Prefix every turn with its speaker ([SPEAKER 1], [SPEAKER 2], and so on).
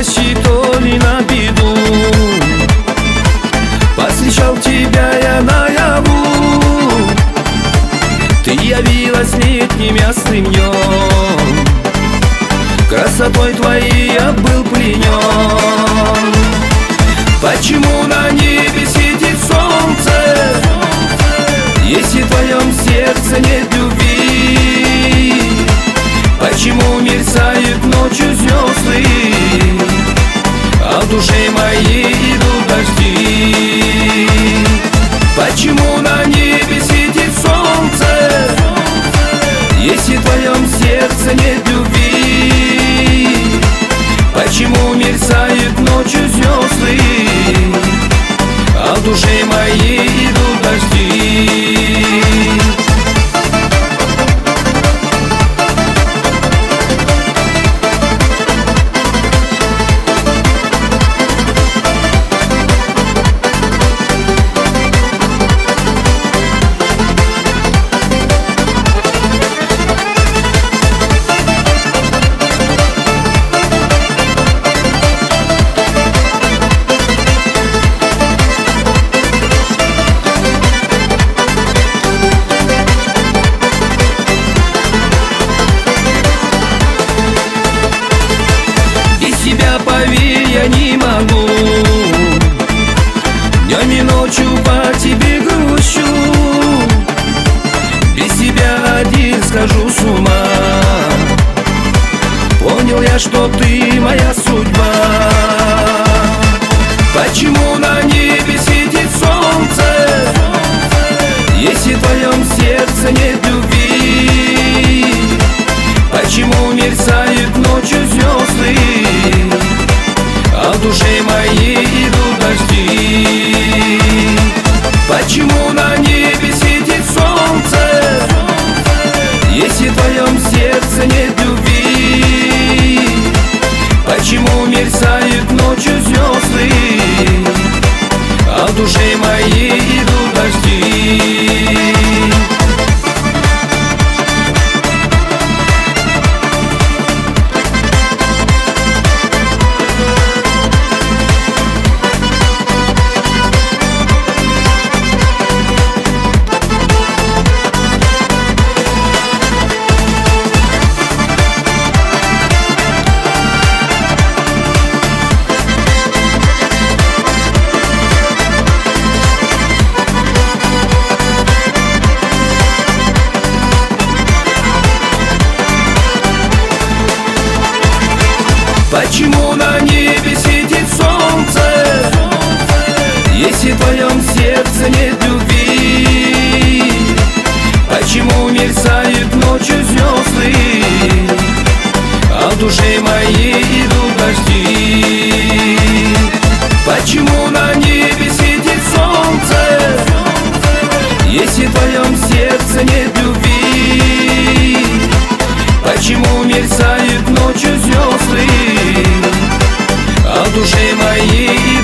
[SPEAKER 1] счастье, то ли на беду. Повстречал тебя я наяву, ты явилась летним ясным днем. Красотой твоей я был пленен. Почему на небе светит солнце, если в твоем сердце нет любви? Почему мерцают ночью звезды, а в душе моей идут дожди? Почему на небе светит солнце, если в твоем сердце нет любви? Почему мерцают ночью звезды, а в душе моей идут дожди? Поверь, я не могу, днем и ночью по тебе грущу. Без тебя один схожу с ума. Понял я, что ты моя судьба. Почему на небе светит солнце, если в твоем сердце нет любви? Почему мерцают ночью звезды, а в душе моей идут дожди? Почему на небе светит солнце, если в твоем сердце нет любви? Почему мерцают ночью звезды, а в душе моей идут дожди? Почему на небе светит солнце, если в твоем сердце нет любви? Почему мерцают ночью звезды, а в душе моей идут дожди? Почему на небе светит солнце, если в твоем сердце нет любви? Почему мерцают ночью звезды, а в душе моей